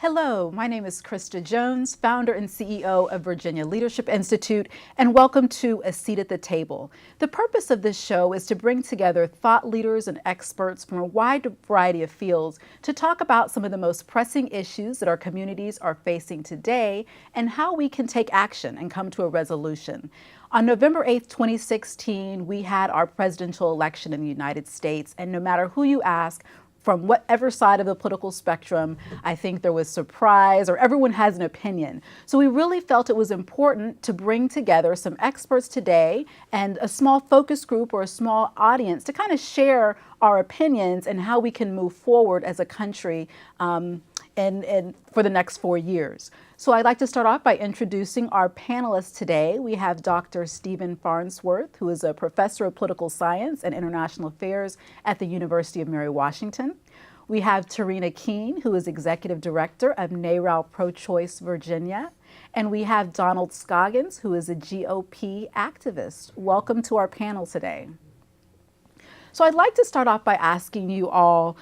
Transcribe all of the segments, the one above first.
Hello, my name is Krista Jones, founder and CEO of Virginia Leadership Institute, and welcome to A Seat at the Table. The purpose of this show is to bring together thought leaders and experts from a wide variety of fields to talk about some of the most pressing issues that our communities are facing today and how we can take action and come to a resolution. On November 8th, 2016, we had our presidential election in the United States, and no matter who you ask, from whatever side of the political spectrum, I think there was surprise or everyone has an opinion. So we really felt it was important to bring together some experts today and a small focus group or a small audience to kind of share our opinions and how we can move forward as a country and for the next 4 years. So I'd like to start off by introducing our panelists today. We have Dr. Stephen Farnsworth, who is a professor of political science and international affairs at the University of Mary Washington. We have TARINA KEENE, who is executive director of NARAL Pro-Choice Virginia. And we have Donald Scoggins, who is a GOP activist. Welcome to our panel today. So I'd like to start off by asking you all,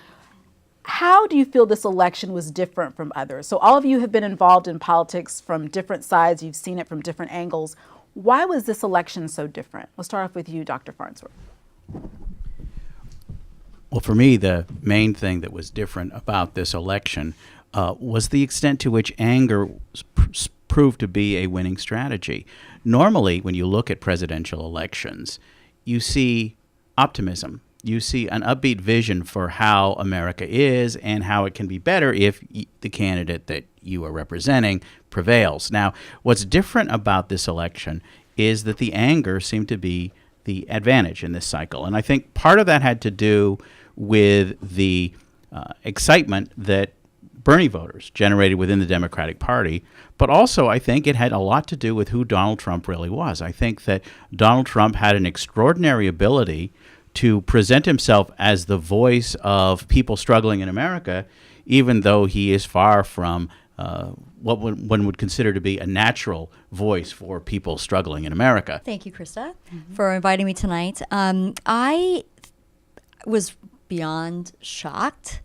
how do you feel this election was different from others? So all of you have been involved in politics from different sides. You've seen it from different angles. Why was this election so different? We'll start off with you, Dr. Farnsworth. Well, for me, the main thing that was different about this election was the extent to which anger proved to be a winning strategy. Normally, when you look at presidential elections, you see optimism. You see an upbeat vision for how America is and how it can be better if the candidate that you are representing prevails. Now, what's different about this election is that the anger seemed to be the advantage in this cycle. And I think part of that had to do with the excitement that Bernie voters generated within the Democratic Party, but also I think it had a lot to do with who Donald Trump really was. I think that Donald Trump had an extraordinary ability to present himself as the voice of people struggling in America, even though he is far from what one would consider to be a natural voice for people struggling in America. Thank you, Krista, for inviting me tonight. I was beyond shocked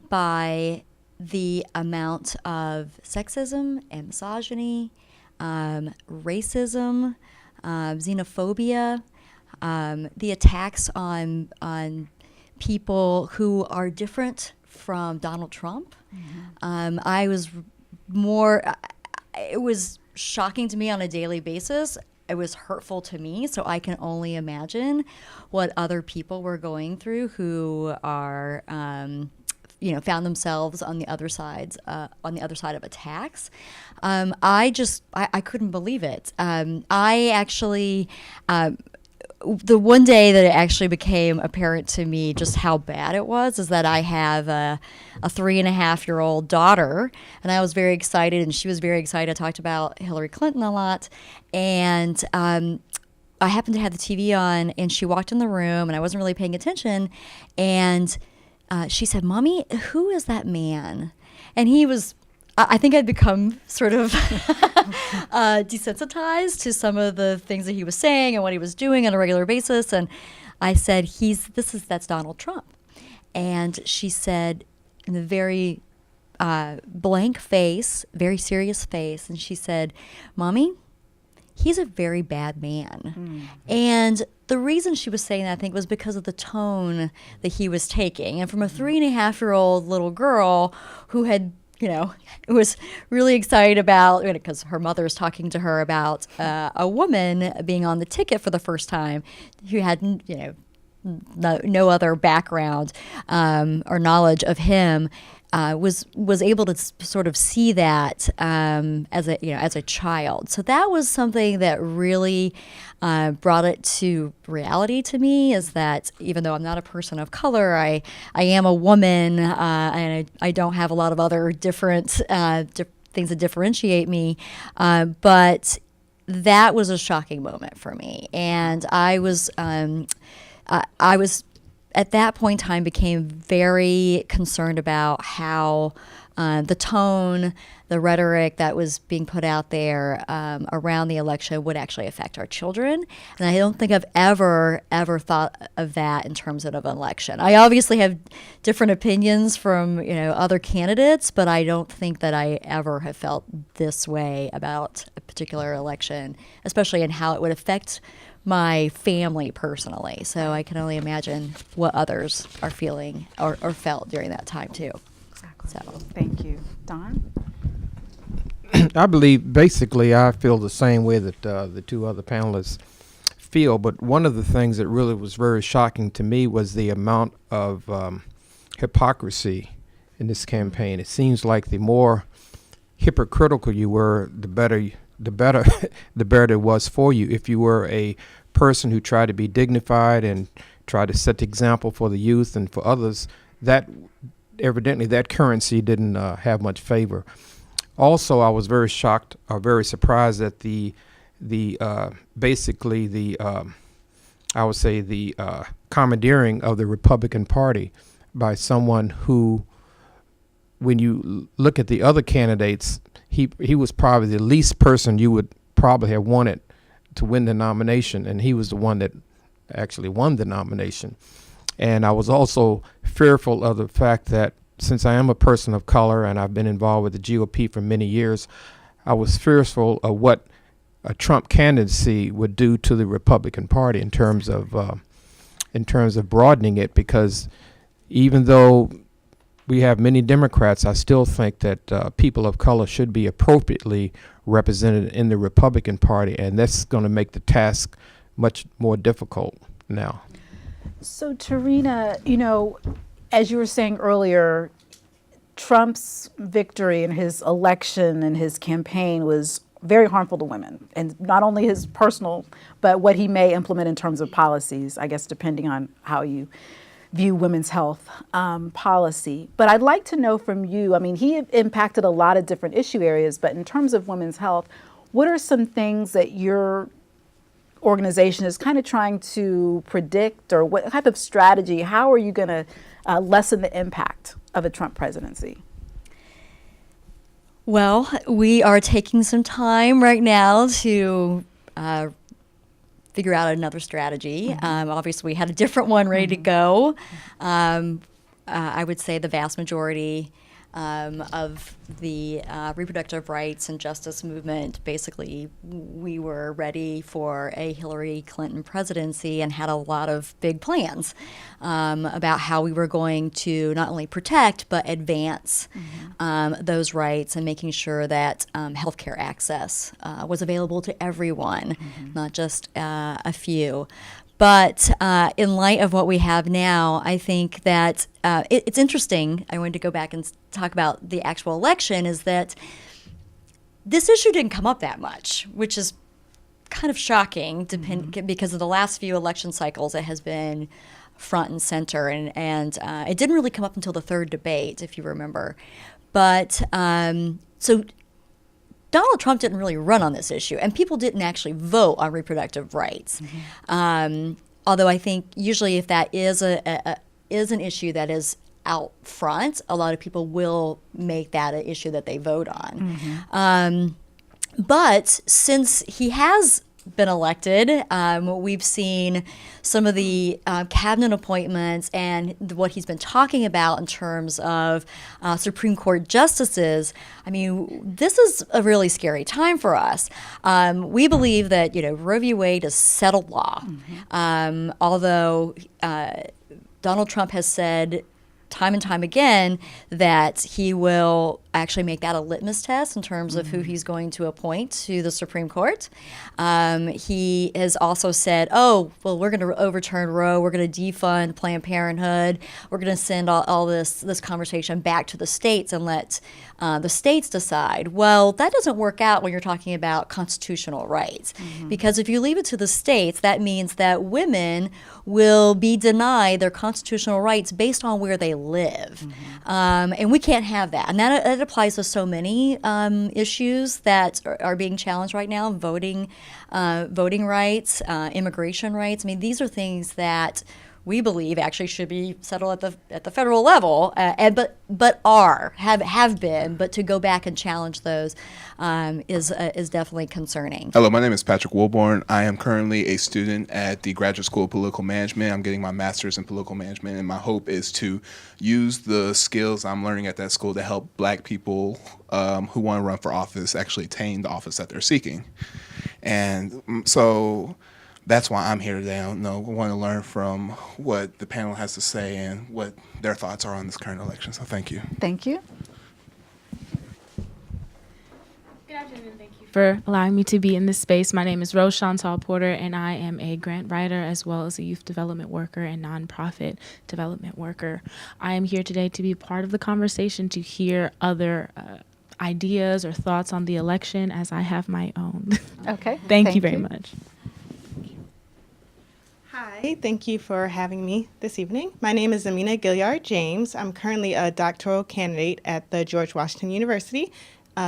by the amount of sexism and misogyny, racism, xenophobia, the attacks on people who are different from Donald Trump. I was it was shocking to me on a daily basis. It was hurtful to me, so I can only imagine what other people were going through who are, found themselves on the other side of attacks. I couldn't believe it. I actually. The one day that it actually became apparent to me just how bad it was is that I have a 3.5-year-old daughter, and I was very excited, and she was very excited. I talked about Hillary Clinton a lot, and I happened to have the TV on, and she walked in the room, and I wasn't really paying attention, and she said, "Mommy, who is that man?" And he was, I think I'd become sort of desensitized to some of the things that he was saying and what he was doing on a regular basis. And I said, that's Donald Trump. And she said, in a very blank face, very serious face, and she said, "Mommy, he's a very bad man." And the reason she was saying that, I think, was because of the tone that he was taking. And from a 3.5-year-old little girl who had was really excited about, because her mother was talking to her about a woman being on the ticket for the first time who had, no other background or knowledge of him, was able to sort of see that as a child. So that was something that really brought it to reality to me, is that even though I'm not a person of color, I am a woman, and I don't have a lot of other different things that differentiate me, but that was a shocking moment for me. And I was at that point in time became very concerned about how the tone, the rhetoric that was being put out there around the election would actually affect our children. And I don't think I've ever thought of that in terms of an election. I obviously have different opinions from other candidates, but I don't think that I ever have felt this way about a particular election, especially in how it would affect my family personally. So I can only imagine what others are feeling or felt during that time too. Exactly. So Thank you. Don? I believe basically I feel the same way that the two other panelists feel, but one of the things that really was very shocking to me was the amount of hypocrisy in this campaign. It seems like the more hypocritical you were, the better it was for you. If you were a person who tried to be dignified and tried to set the example for the youth and for others, that evidently that currency didn't have much favor. Also, I was very shocked or very surprised at the commandeering of the Republican Party by someone who, when you look at the other candidates, he was probably the least person you would probably have wanted to win the nomination, and he was the one that actually won the nomination. And I was also fearful of the fact that since I am a person of color and I've been involved with the GOP for many years, I was fearful of what a Trump candidacy would do to the Republican Party in terms of broadening it, because even though we have many Democrats, I still think that people of color should be appropriately represented in the Republican Party, and that's going to make the task much more difficult now. So, TARINA, as you were saying earlier, Trump's victory in his election and his campaign was very harmful to women, and not only his personal, but what he may implement in terms of policies, I guess, depending on how you view women's health policy. But I'd like to know from you, I mean, he impacted a lot of different issue areas, but in terms of women's health, what are some things that your organization is kind of trying to predict, or what type of strategy, how are you going to lessen the impact of a Trump presidency? Well, we are taking some time right now to figure out another strategy. Obviously, we had a different one ready to go. I would say the vast majority of the reproductive rights and justice movement, basically, we were ready for a Hillary Clinton presidency and had a lot of big plans about how we were going to not only protect but advance those rights, and making sure that healthcare access was available to everyone, not just a few. But in light of what we have now, I think that it's interesting. I wanted to go back and talk about the actual election, is that this issue didn't come up that much, which is kind of shocking because of the last few election cycles. It has been front and center, and it didn't really come up until the third debate, if you remember. But so Donald Trump didn't really run on this issue, and people didn't actually vote on reproductive rights. Although I think usually if that is an issue that is out front, a lot of people will make that an issue that they vote on. But since he has been elected, we've seen some of the cabinet appointments and what he's been talking about in terms of Supreme Court justices. I mean, this is a really scary time for us. We believe that Roe v. Wade is settled law, although Donald Trump has said time and time again that he will actually make that a litmus test in terms of who he's going to appoint to the Supreme Court. He has also said, oh, well, we're going to overturn Roe, we're going to defund Planned Parenthood, we're going to send all this conversation back to the states and let the states decide. Well, that doesn't work out when you're talking about constitutional rights, because if you leave it to the states, that means that women will be denied their constitutional rights based on where they live. And we can't have that. And that applies to so many issues that are being challenged right now: voting rights, immigration rights. I mean, these are things that we believe actually should be settled at the federal level, but have been, but to go back and challenge those is definitely concerning. Hello, my name is Patrick Wilborn. I am currently a student at the Graduate School of Political Management. I'm getting my master's in political management, and my hope is to use the skills I'm learning at that school to help Black people who want to run for office actually attain the office that they're seeking. And so that's why I'm here today. I want to learn from what the panel has to say and what their thoughts are on this current election. So thank you. Thank you. Good afternoon. Thank you for allowing me to be in this space. My name is Rose Chantal Porter, and I am a grant writer as well as a youth development worker and nonprofit development worker. I am here today to be part of the conversation, to hear other ideas or thoughts on the election, as I have my own. Okay. Thank you very much. Hi, thank you for having me this evening. My name is Amina Gilliard James. I'm currently a doctoral candidate at the George Washington University,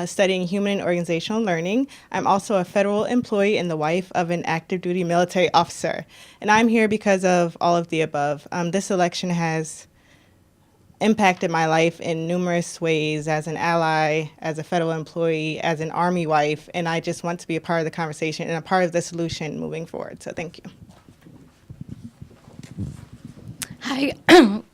studying human and organizational learning. I'm also a federal employee and the wife of an active duty military officer. And I'm here because of all of the above. This election has impacted my life in numerous ways as an ally, as a federal employee, as an Army wife, and I just want to be a part of the conversation and a part of the solution moving forward. So thank you. Hi,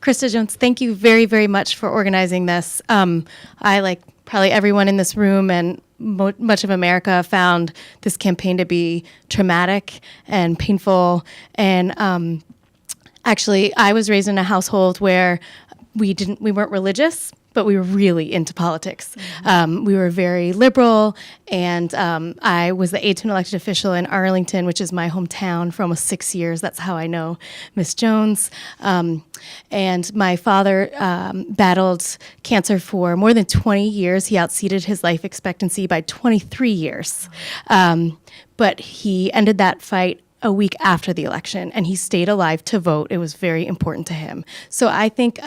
Krista Jones. Thank you very, very much for organizing this. I, like probably everyone in this room and much of America, found this campaign to be traumatic and painful. And actually, I was raised in a household where we weren't religious, but we were really into politics. Mm-hmm. We were very liberal, and I was the aide to an elected official in Arlington, which is my hometown, for almost 6 years. That's how I know Miss Jones. And my father battled cancer for more than 20 years. He outseated his life expectancy by 23 years. But he ended that fight a week after the election, and he stayed alive to vote. It was very important to him. So I think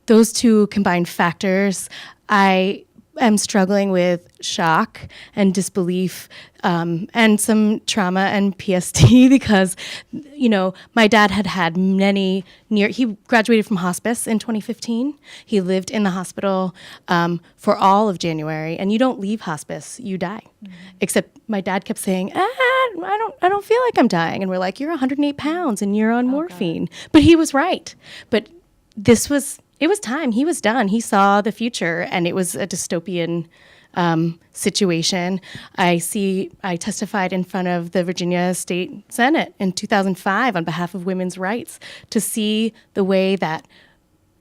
those two combined factors, I am struggling with shock and disbelief and some trauma and PTSD because, you know, my dad had many he graduated from hospice in 2015. He lived in the hospital for all of January, and you don't leave hospice, you die. Mm-hmm. Except my dad kept saying, I don't feel like I'm dying. And we're like, you're 108 pounds and you're on morphine. But he was right. But it was time. He was done. He saw the future, and it was a dystopian situation. I testified in front of the Virginia State Senate in 2005 on behalf of women's rights to see the way that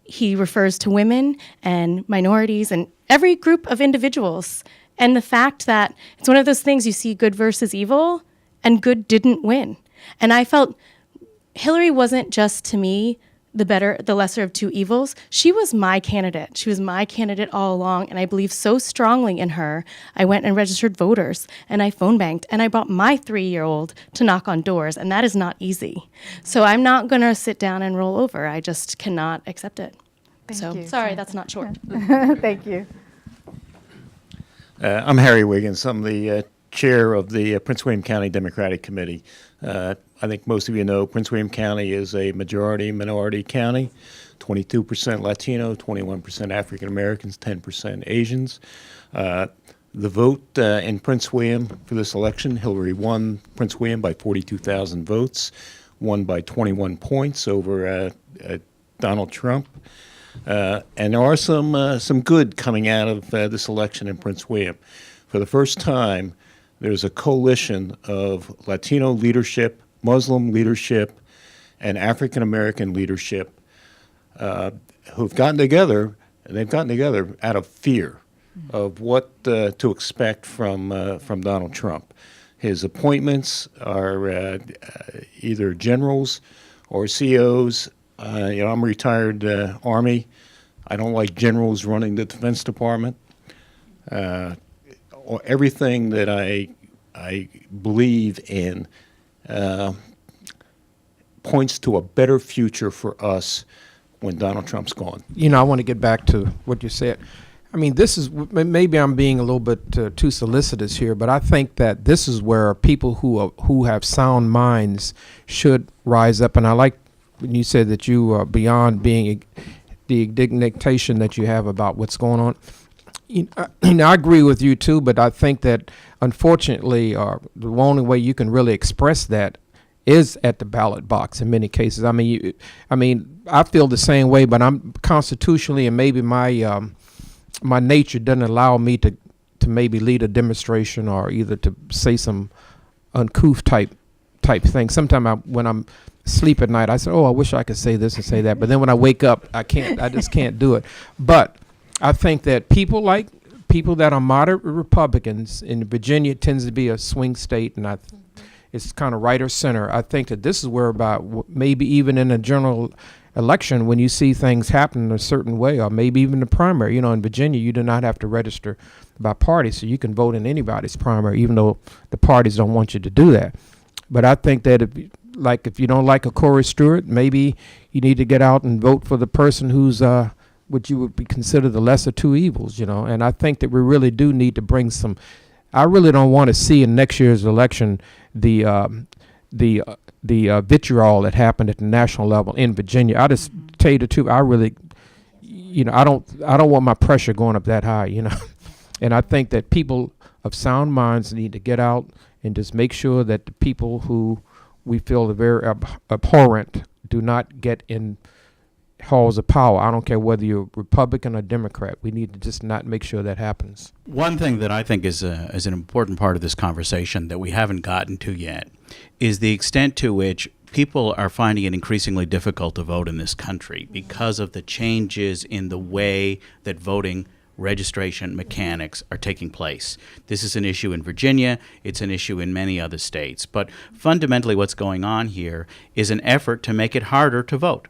he refers to women and minorities and every group of individuals. And the fact that it's one of those things, you see good versus evil, and good didn't win. And I felt Hillary wasn't just, to me, the lesser of two evils. She was my candidate. She was my candidate all along, and I believe so strongly in her. I went and registered voters, and I phone banked, and I brought my 3-year-old to knock on doors, and that is not easy. So I'm not going to sit down and roll over. I just cannot accept it. Thank you. Sorry, that's not short. Thank you. I'm Harry Wiggins. I'm the chair of the Prince William County Democratic Committee. I think most of you know Prince William County is a majority-minority county, 22% Latino, 21% African Americans, 10% Asians. The vote in Prince William for this election, Hillary won Prince William by 42,000 votes, won by 21 points over Donald Trump. And there are some good coming out of this election in Prince William. For the first time, there's a coalition of Latino leadership, Muslim leadership, and African American leadership who've gotten together, and they've gotten together out of fear of what to expect from Donald Trump. His appointments are either generals or COs. I'm a retired Army. I don't like generals running the Defense Department. Everything that I believe in points to a better future for us when Donald Trump's gone. You know, I want to get back to what you said. I mean, this is, maybe I'm being a little bit too solicitous here, but I think that this is where people who have sound minds should rise up. And I like when you said that you are beyond being the indignation that you have about what's going on. I agree with you too, but I think that unfortunately, the only way you can really express that is at the ballot box in many cases. I mean, I feel the same way, but I'm constitutionally, and maybe my my nature doesn't allow me to maybe lead a demonstration or either to say some uncouth type thing. Sometimes when I'm asleep at night, I say, "Oh, I wish I could say this and say that," but then when I wake up, I can't. I just can't do it. But I think that people that are moderate Republicans in Virginia, tends to be a swing state, and it's kind of right or center. I think that this is where about maybe even in a general election, when you see things happen a certain way, or maybe even the primary. In Virginia, you do not have to register by party, so you can vote in anybody's primary, even though the parties don't want you to do that. But I think that if you don't like a Corey Stewart, maybe you need to get out and vote for the person who's what you would be considered the lesser two evils, And I think that we really do need to bring some. I really don't want to see in next year's election the vitriol that happened at the national level in Virginia. I just tell you the truth. I really, I don't want my pressure going up that high, And I think that people of sound minds need to get out and just make sure that the people who we feel are very abhorrent do not get in halls of power. I don't care whether you're Republican or Democrat. We need to just not make sure that happens. One thing that I think is an important part of this conversation that we haven't gotten to yet is the extent to which people are finding it increasingly difficult to vote in this country because of the changes in the way that voting registration mechanics are taking place. This is an issue in Virginia. It's an issue in many other states. But fundamentally what's going on here is an effort to make it harder to vote.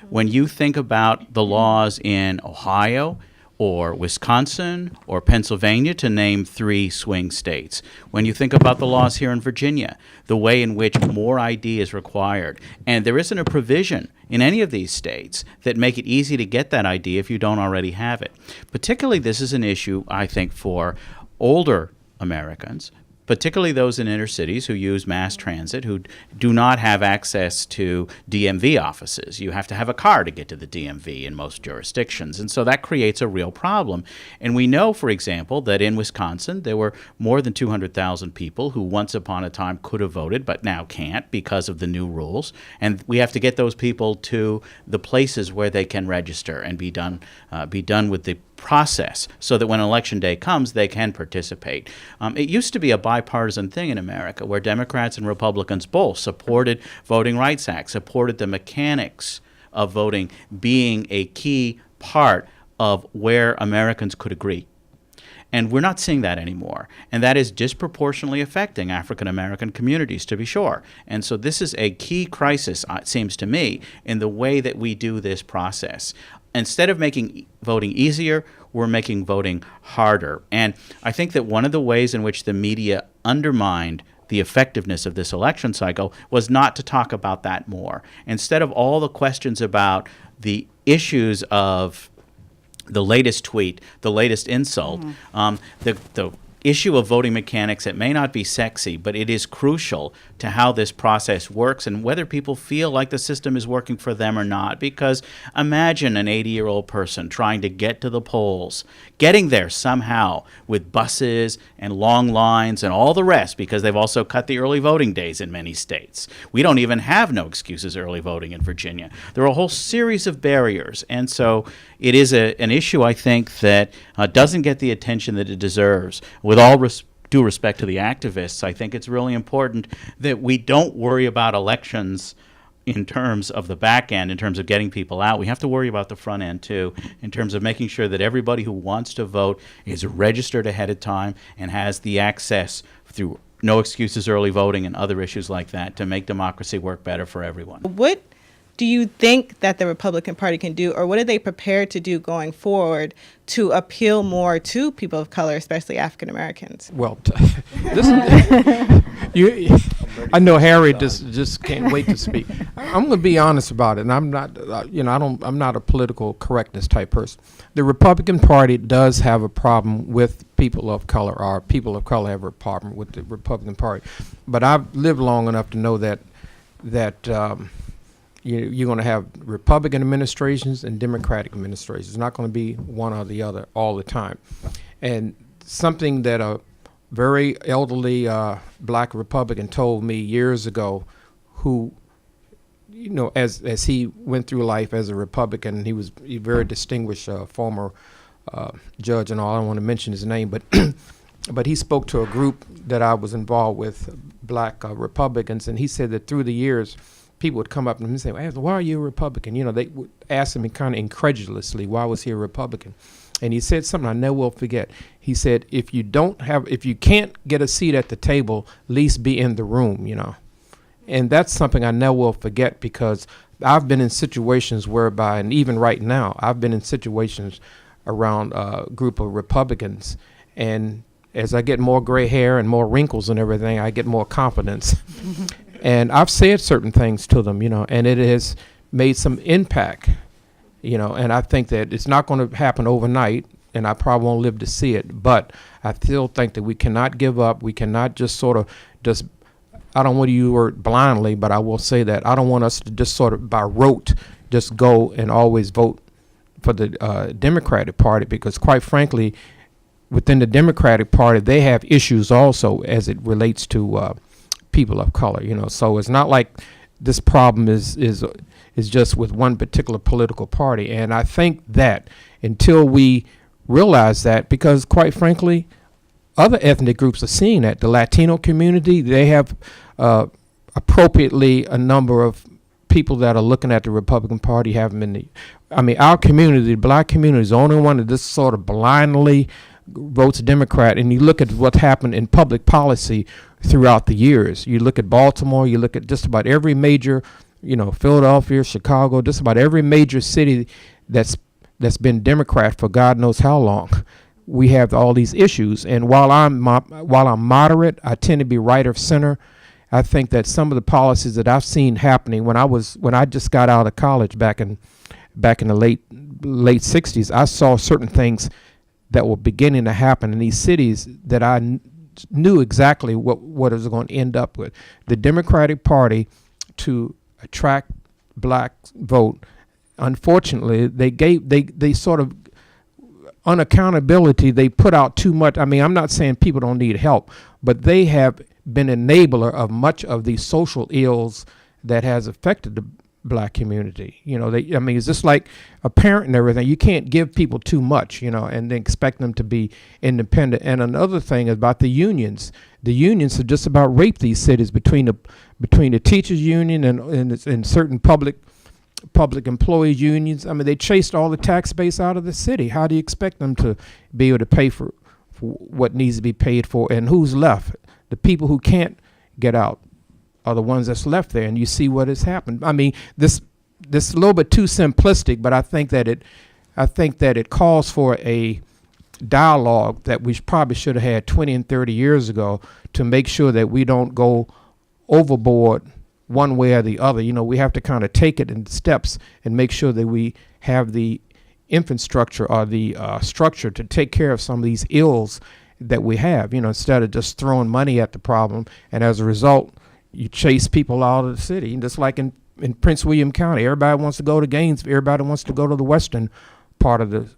When you think about the laws in Ohio or Wisconsin or Pennsylvania, to name 3 swing states, when you think about the laws here in Virginia, the way in which more ID is required, and there isn't a provision in any of these states that make it easy to get that ID if you don't already have it. Particularly, this is an issue, I think, for older Americans, particularly those in inner cities who use mass transit, who do not have access to DMV offices. You have to have a car to get to the DMV in most jurisdictions, and so that creates a real problem. And we know, for example, that in Wisconsin there were more than 200,000 people who once upon a time could have voted but now can't because of the new rules, and we have to get those people to the places where they can register and be done with the process so that when election day comes, they can participate. It used to be a bipartisan thing in America where Democrats and Republicans both supported Voting Rights Act, supported the mechanics of voting being a key part of where Americans could agree. And we're not seeing that anymore. And that is disproportionately affecting African American communities, to be sure. And so this is a key crisis, it seems to me, in the way that we do this process. Instead of making voting easier, we're making voting harder. And I think that one of the ways in which the media undermined the effectiveness of this election cycle was not to talk about that more. Instead of all the questions about the issues of the latest tweet, the latest insult, the issue of voting mechanics, it may not be sexy, but it is crucial to how this process works and whether people feel like the system is working for them or not. Because imagine an 80-year-old person trying to get to the polls, getting there somehow with buses and long lines and all the rest, because they've also cut the early voting days in many states. We don't even have no excuses early voting in Virginia. There are a whole series of barriers, and so it is an issue, I think, that doesn't get the attention that it deserves. With all due respect to the activists, I think it's really important that we don't worry about elections in terms of the back end, in terms of getting people out. We have to worry about the front end, too, in terms of making sure that everybody who wants to vote is registered ahead of time and has the access through no excuses early voting and other issues like that to make democracy work better for everyone. What do you think that the Republican Party can do, or what are they prepared to do going forward to appeal more to people of color, especially African Americans? Well, I know Harry just can't wait to speak. I'm going to be honest about it, and I'm not, I'm not a political correctness type person. The Republican Party does have a problem with people of color, or people of color have a problem with the Republican Party. But I've lived long enough to know that you're going to have Republican administrations and Democratic administrations. It's not going to be one or the other all the time. And something that a very elderly black Republican told me years ago, who, as he went through life as a Republican, he was a very distinguished former judge and all. I don't want to mention his name, but but he spoke to a group that I was involved with, black Republicans, and he said that through the years, people would come up to him and say, "Why are you a Republican?" They would ask him kind of incredulously, "Why was he a Republican?" And he said something I never will forget. He said, if you can't get a seat at the table, at least be in the room, And that's something I never will forget, because I've been in situations whereby, and even right now, I've been in situations around a group of Republicans, and as I get more gray hair and more wrinkles and everything, I get more confidence. And I've said certain things to them, and it has made some impact, and I think that it's not going to happen overnight, and I probably won't live to see it, but I still think that we cannot give up. We cannot just sort of I don't want to use the word blindly, but I will say that I don't want us to just sort of by rote just go and always vote for the Democratic Party, because quite frankly, within the Democratic Party, they have issues also as it relates to people of color, So it's not like this problem is just with one particular political party. And I think that until we realize that, because quite frankly, other ethnic groups are seeing that. The Latino community, they have appropriately a number of people that are looking at the Republican Party our community, the black community, is the only one that just sort of blindly votes Democrat. And you look at what's happened in public policy throughout the years. You look at Baltimore, you look at just about every major, Philadelphia, Chicago, just about every major city that's been Democrat for God knows how long. We have all these issues, and while I'm moderate, I tend to be right of center. I think that some of the policies that I've seen happening when I just got out of college back in the late 60s, I saw certain things that were beginning to happen in these cities that I knew exactly what it was going to end up with. The Democratic Party, to attract black vote, unfortunately, they sort of, unaccountability, they put out too much. I'm not saying people don't need help, but they have been enabler of much of the social ills that has affected the black community. It's just like a parent and everything. You can't give people too much, and then expect them to be independent. And another thing is about the unions. The unions have just about raped these cities between the teachers union and certain public employee unions. They chased all the tax base out of the city. How do you expect them to be able to pay for what needs to be paid for? And who's left? The people who can't get out are the ones that's left there, and you see what has happened. This is a little bit too simplistic, but I think that it calls for a dialogue that we probably should have had 20 and 30 years ago to make sure that we don't go overboard one way or the other. We have to kind of take it in steps and make sure that we have the infrastructure or the structure to take care of some of these ills that we have, instead of just throwing money at the problem. And as a result, you chase people out of the city. And just like in Prince William County, everybody wants to go to Gainesville, everybody wants to go to the western part of the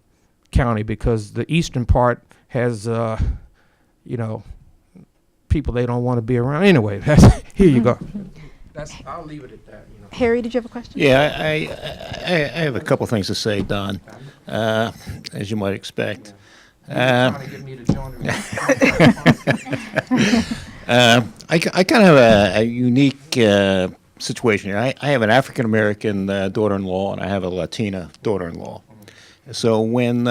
county, because the eastern part has, people they don't want to be around. Anyway, here you go. I'll leave it at that. Harry, did you have a question? Yeah, I have a couple things to say, Don, as you might expect. I kind of have a unique situation here. I have an African-American daughter-in-law, and I have a Latina daughter-in-law. So when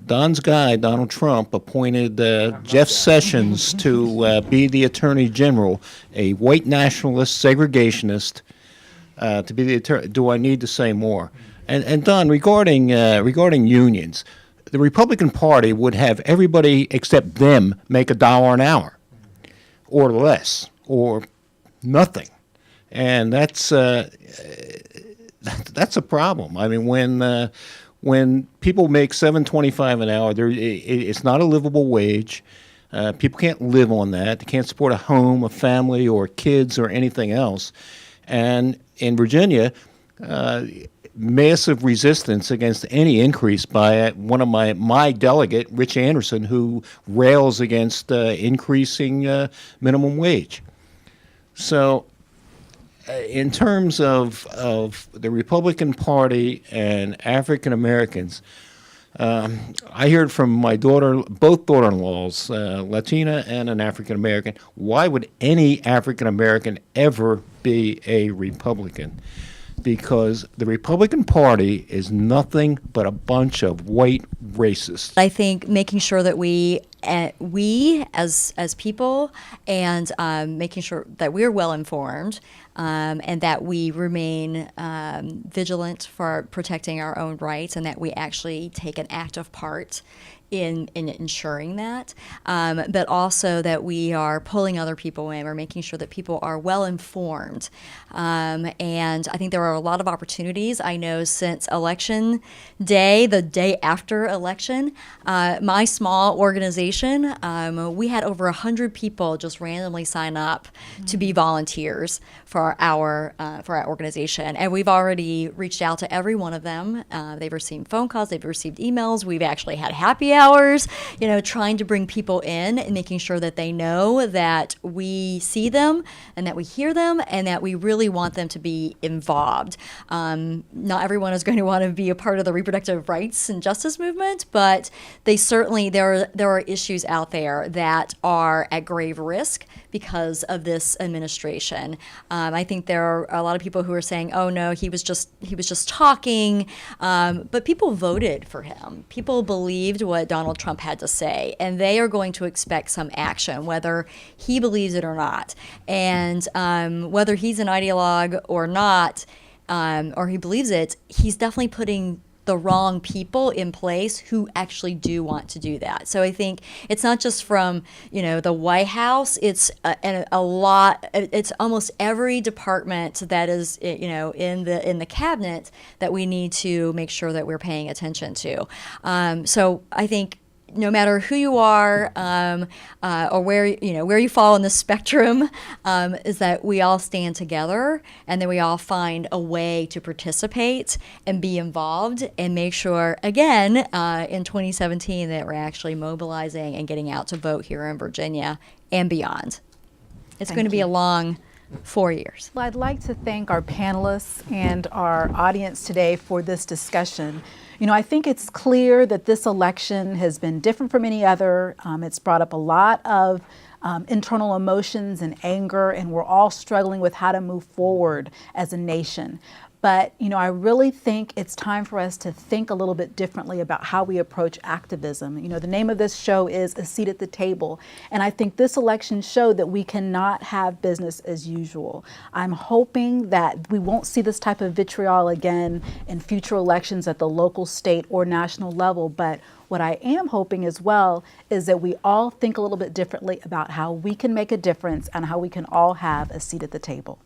Don's guy, Donald Trump, appointed Jeff Sessions to be the Attorney General, a white nationalist, segregationist, to be the attorney, do I need to say more? And Don, regarding unions, the Republican Party would have everybody except them make $1 an hour, or less, or nothing, and that's a problem. When people make $7.25 an hour, it's not a livable wage. People can't live on that. They can't support a home, a family, or kids, or anything else. And in Virginia, massive resistance against any increase by one of my delegate, Rich Anderson, who rails against increasing minimum wage. So in terms of the Republican Party and African Americans, I heard from my both daughter-in-laws, Latina and an African American, why would any African American ever be a Republican? Because the Republican Party is nothing but a bunch of white racists. I think making sure that we as people and making sure that we're well informed and that we remain vigilant for protecting our own rights, and that we actually take an active part in ensuring that, but also that we are pulling other people in. We're making sure that people are well informed. And I think there are a lot of opportunities. I know since election day, the day after election, my small organization, we had over 100 people just randomly sign up to be volunteers for our organization. And we've already reached out to every one of them. They've received phone calls, they've received emails. We've actually had happy hours, trying to bring people in and making sure that they know that we see them and that we hear them and that we really want them to be involved. Not everyone is going to want to be a part of the reproductive rights and justice movement, but they certainly, there are issues out there that are at grave risk because of this administration. I think there are a lot of people who are saying, "Oh no, he was just talking," but people voted for him. People believed what Donald Trump had to say, and they are going to expect some action, whether he believes it or not, and whether he's an ideologue or not, or he believes it. He's definitely putting the wrong people in place who actually do want to do that. So I think it's not just from the White House. It's a lot. It's almost every department that is in the cabinet that we need to make sure that we're paying attention to. So I think no matter who you are or where you fall on the spectrum, is that we all stand together and then we all find a way to participate and be involved and make sure, again, in 2017 that we're actually mobilizing and getting out to vote here in Virginia and beyond. It's going to be a long 4 years. Well, I'd like to thank our panelists and our audience today for this discussion. I think it's clear that this election has been different from any other. It's brought up a lot of internal emotions and anger, and we're all struggling with how to move forward as a nation. But, I really think it's time for us to think a little bit differently about how we approach activism. The name of this show is A Seat at the Table. And I think this election showed that we cannot have business as usual. I'm hoping that we won't see this type of vitriol again in future elections at the local, state, or national level. But what I am hoping as well is that we all think a little bit differently about how we can make a difference and how we can all have a seat at the table.